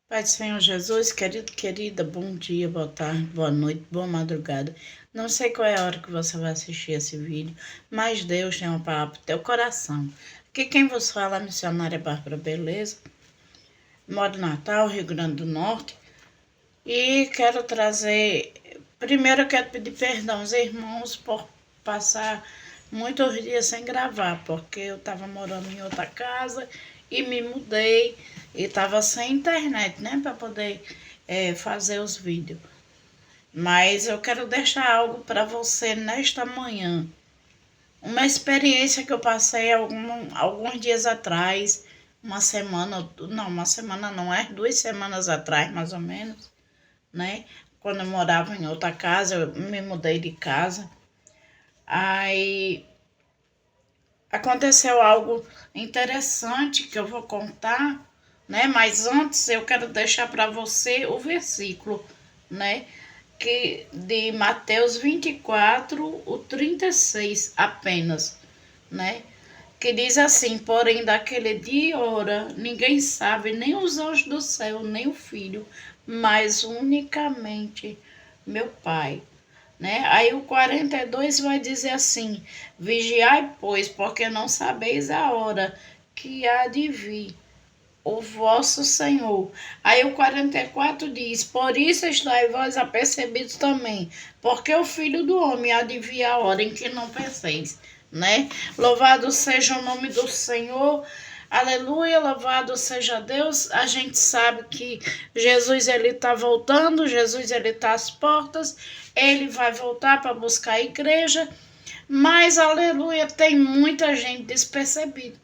Pai do Senhor Jesus, querido, querida, bom dia, boa tarde, boa noite, boa madrugada. Não sei qual é a hora que você vai assistir esse vídeo, mas Deus tem uma palavra para o teu coração. Aqui quem vos fala é a missionária Bárbara Beleza, moro em Natal, Rio Grande do Norte, e quero trazer... Primeiro eu quero pedir perdão aos irmãos por passar muitos dias sem gravar, porque eu estava morando em outra casa e me mudei e estava sem internet, né, para poder fazer os vídeos. Mas eu quero deixar algo para você nesta manhã. Uma experiência que eu passei alguns dias atrás, uma semana não, 2 semanas atrás, mais ou menos, né? Quando eu morava em outra casa, eu me mudei de casa. Aí aconteceu algo interessante que eu vou contar, né? Mas antes eu quero deixar para você o versículo, né? Que de Mateus 24, o 36 apenas, né? Que diz assim: porém, daquele dia e hora, ninguém sabe, nem os anjos do céu, nem o Filho, mas unicamente meu Pai. Né? Aí o 42 vai dizer assim: vigiai, pois, porque não sabeis a hora que há de vir o vosso Senhor. Aí o 44 diz: por isso estáis vós apercebidos também, porque o Filho do Homem há de vir a hora em que não penseis. Né? Louvado seja o nome do Senhor. Aleluia, louvado seja Deus. A gente sabe que Jesus ele está voltando, Jesus ele está às portas, ele vai voltar para buscar a igreja, mas aleluia, tem muita gente despercebida.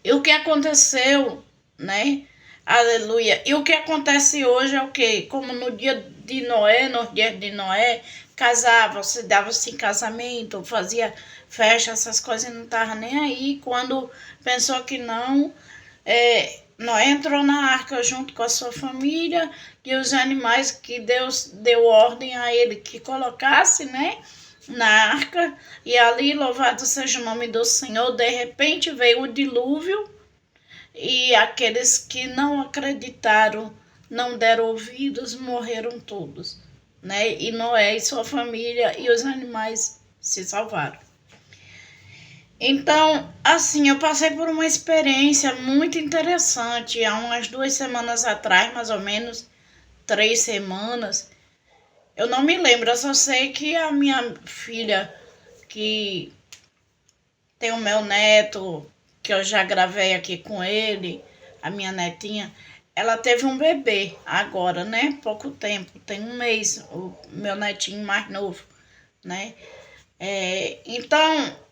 E o que aconteceu, né? Aleluia. E o que acontece hoje é o quê? Como no dia de Noé, nos dias de Noé, casava, se dava-se em casamento, fazia festa, essas coisas, não estava nem aí. Quando pensou que não, Noé entrou na arca junto com a sua família e os animais que Deus deu ordem a ele que colocasse, né? Na arca, e ali, louvado seja o nome do Senhor, de repente veio o dilúvio e aqueles que não acreditaram, não deram ouvidos, morreram todos, né? E Noé e sua família e os animais se salvaram. Então, assim, eu passei por uma experiência muito interessante há umas 2 semanas atrás, mais ou menos 3 semanas. Eu não me lembro, eu só sei que a minha filha, que tem o meu neto, que eu já gravei aqui com ele, a minha netinha, ela teve um bebê agora, né? Pouco tempo, tem 1 mês, o meu netinho mais novo, né? Então,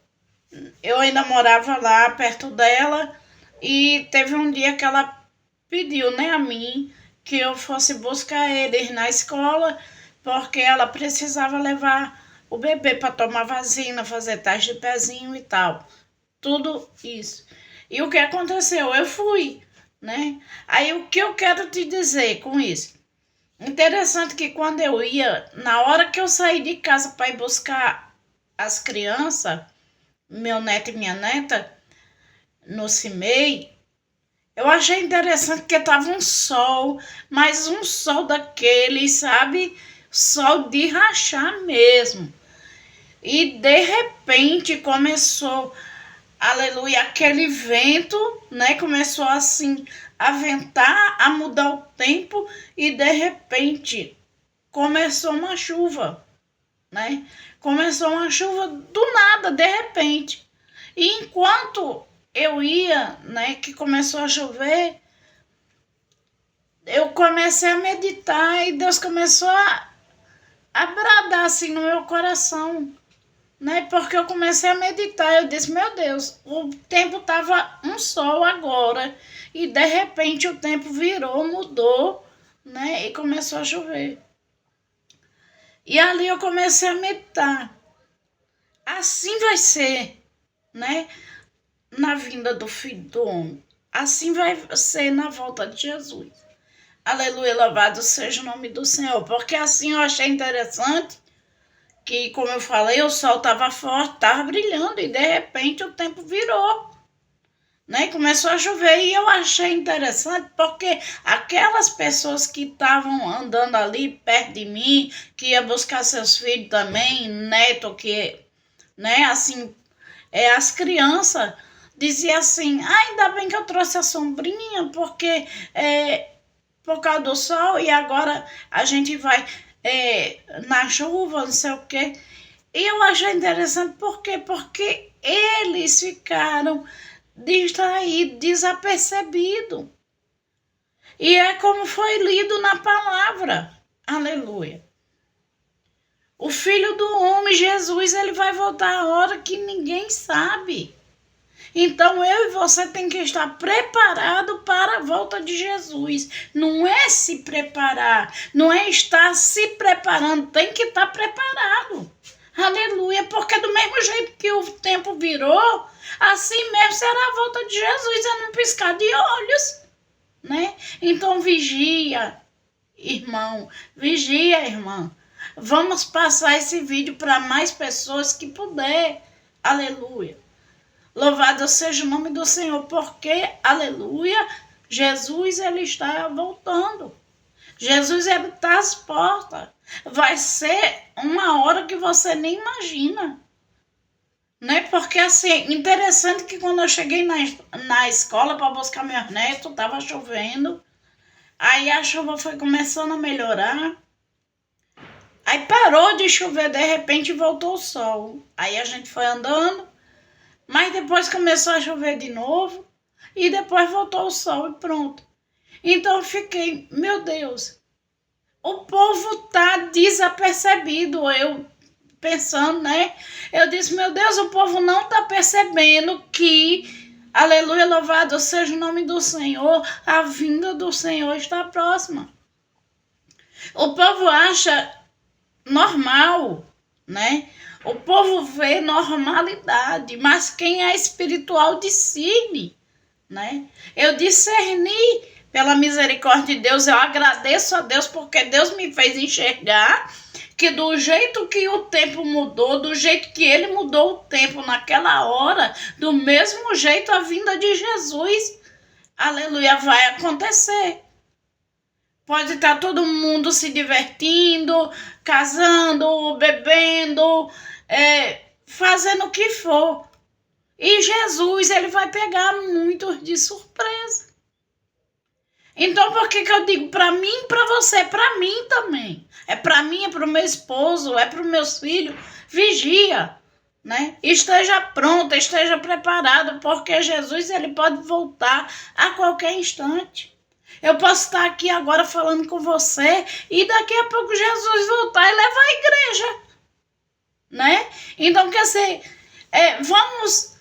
eu ainda morava lá perto dela e teve um dia que ela pediu, né, a mim que eu fosse buscar eles na escola, porque ela precisava levar o bebê para tomar vacina, fazer teste de pezinho e tal. Tudo isso. E o que aconteceu? Eu fui, né? Aí o que eu quero te dizer com isso? Interessante que quando eu ia, na hora que eu saí de casa para ir buscar as crianças, meu neto e minha neta, no CIMEI, eu achei interessante que tava um sol, mas um sol daquele, sabe? Sol de rachar mesmo. E de repente começou, aleluia, aquele vento, né? Começou assim a ventar, a mudar o tempo e de repente começou uma chuva, né? Começou uma chuva do nada, de repente. E enquanto eu ia, né, que começou a chover, eu comecei a meditar e Deus começou a bradar assim no meu coração, né? Porque eu comecei a meditar, eu disse, meu Deus, o tempo tava um sol agora e de repente o tempo virou, mudou, né? E começou a chover. E ali eu comecei a meditar. Assim vai ser, né? Na vinda do Filho do Homem. Assim vai ser na volta de Jesus. Aleluia, louvado seja o nome do Senhor. Porque assim eu achei interessante que, como eu falei, o sol estava forte, estava brilhando e de repente o tempo virou. né? Começou a chover e eu achei interessante porque aquelas pessoas que estavam andando ali perto de mim, que ia buscar seus filhos também, neto, que, né, assim, as crianças diziam assim, ainda bem que eu trouxe a sombrinha, porque por causa do sol e agora a gente vai na chuva, não sei o quê. E eu achei interessante porque eles ficaram distraídos, desapercebidos. E é como foi lido na palavra. Aleluia. O Filho do Homem, Jesus, ele vai voltar a hora que ninguém sabe. Então eu e você tem que estar preparado para a volta de Jesus. Não é se preparar, não é estar se preparando, tem que estar preparado. Aleluia, porque do mesmo jeito que o tempo virou, assim mesmo será a volta de Jesus, é num piscar de olhos, né? Então vigia, irmão, vigia, irmã. Vamos passar esse vídeo para mais pessoas que puder. Aleluia. Louvado seja o nome do Senhor, porque, aleluia, Jesus ele está voltando. Jesus ele está às portas. Vai ser uma hora que você nem imagina. Né? Porque, assim, interessante que quando eu cheguei na escola para buscar meus netos, estava chovendo. Aí a chuva foi começando a melhorar. Aí parou de chover, de repente voltou o sol. Aí a gente foi andando. Mas depois começou a chover de novo e depois voltou o sol e pronto. Então eu fiquei, meu Deus, o povo tá desapercebido. Eu pensando, né? Eu disse, meu Deus, o povo não tá percebendo que, aleluia, louvado seja o nome do Senhor, a vinda do Senhor está próxima. O povo acha normal, né? O povo vê normalidade, mas quem é espiritual discerne, né? Eu discerni pela misericórdia de Deus, eu agradeço a Deus porque Deus me fez enxergar que do jeito que o tempo mudou, do jeito que ele mudou o tempo naquela hora, do mesmo jeito a vinda de Jesus, aleluia, vai acontecer. Pode estar todo mundo se divertindo, casando, bebendo, fazendo o que for. E Jesus, ele vai pegar muitos de surpresa. Então, por que eu digo para mim e para você? Para mim também. É para mim, é para o meu esposo, é para os meus filhos. Vigia, né? Esteja pronto, esteja preparado, porque Jesus, ele pode voltar a qualquer instante. Eu posso estar aqui agora falando com você e daqui a pouco Jesus voltar e levar a igreja, né? Então, quer dizer, vamos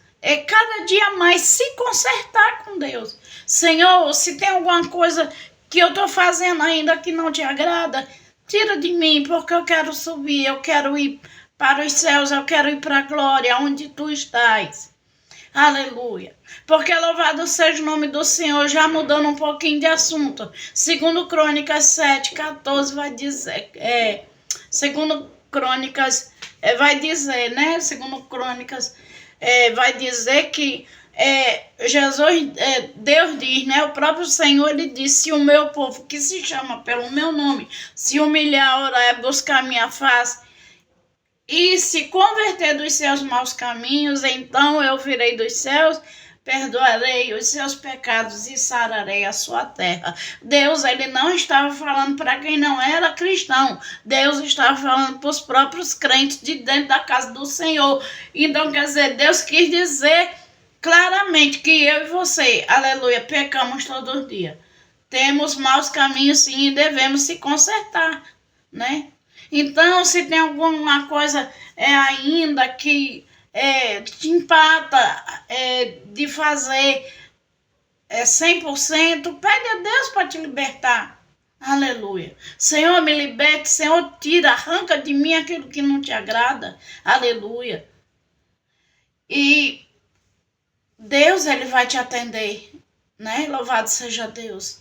cada dia mais se consertar com Deus. Senhor, se tem alguma coisa que eu estou fazendo ainda que não te agrada, tira de mim, porque eu quero subir, eu quero ir para os céus, eu quero ir para a glória, onde tu estás. Aleluia. Porque louvado seja o nome do Senhor, já mudando um pouquinho de assunto. Segundo Crônicas 7:14 vai dizer, segundo Crônicas vai dizer, né? Segundo Crônicas vai dizer que Jesus, Deus diz, né? O próprio Senhor, ele disse, se o meu povo, que se chama pelo meu nome, se humilhar, orar, buscar a minha face, e se converter dos seus maus caminhos, então eu virei dos céus, perdoarei os seus pecados e sararei a sua terra. Deus, ele não estava falando para quem não era cristão. Deus estava falando para os próprios crentes de dentro da casa do Senhor. Então, quer dizer, Deus quis dizer claramente que eu e você, aleluia, pecamos todos os dias. Temos maus caminhos, sim, e devemos se consertar, né? Então, se tem alguma coisa ainda que te empata de fazer 100%, pede a Deus para te libertar. Aleluia. Senhor, me liberte. Senhor, tira, arranca de mim aquilo que não te agrada. Aleluia. E Deus, ele vai te atender, né? Louvado seja Deus.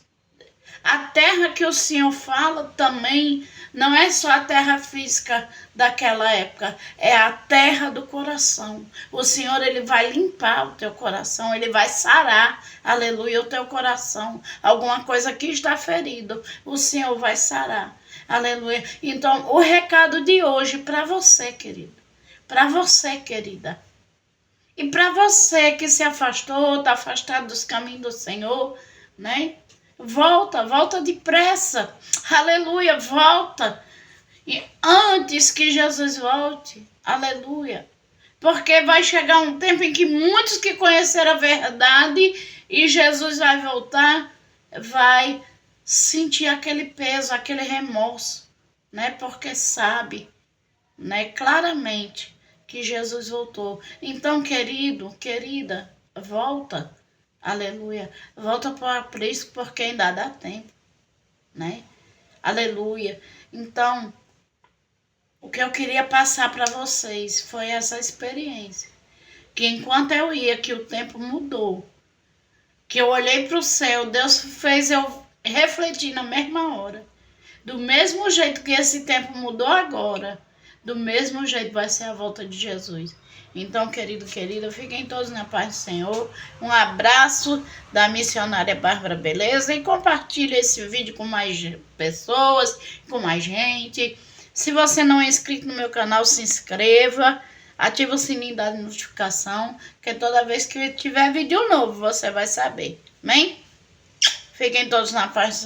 A terra que o Senhor fala também não é só a terra física daquela época, é a terra do coração. O Senhor, ele vai limpar o teu coração, ele vai sarar, aleluia, o teu coração. Alguma coisa que está ferido, o Senhor vai sarar, aleluia. Então, o recado de hoje para você, querido, para você, querida, e para você que se afastou, está afastado dos caminhos do Senhor, né? Volta depressa. Aleluia, volta. E antes que Jesus volte, aleluia. Porque vai chegar um tempo em que muitos que conheceram a verdade e Jesus vai voltar, vai sentir aquele peso, aquele remorso, né? Porque sabe, né, claramente que Jesus voltou. Então, querido, querida, volta. Aleluia. Volta para o aprisco porque ainda dá tempo, né? Aleluia. Então, o que eu queria passar para vocês foi essa experiência. Que enquanto eu ia, que o tempo mudou. Que eu olhei para o céu, Deus fez eu refletir na mesma hora. Do mesmo jeito que esse tempo mudou agora, do mesmo jeito vai ser a volta de Jesus. Então, querido, querida, fiquem todos na paz do Senhor. Um abraço da missionária Bárbara Beleza e compartilhe esse vídeo com mais pessoas, com mais gente. Se você não é inscrito no meu canal, se inscreva. Ativa o sininho da notificação, que toda vez que tiver vídeo novo, você vai saber. Amém? Fiquem todos na paz.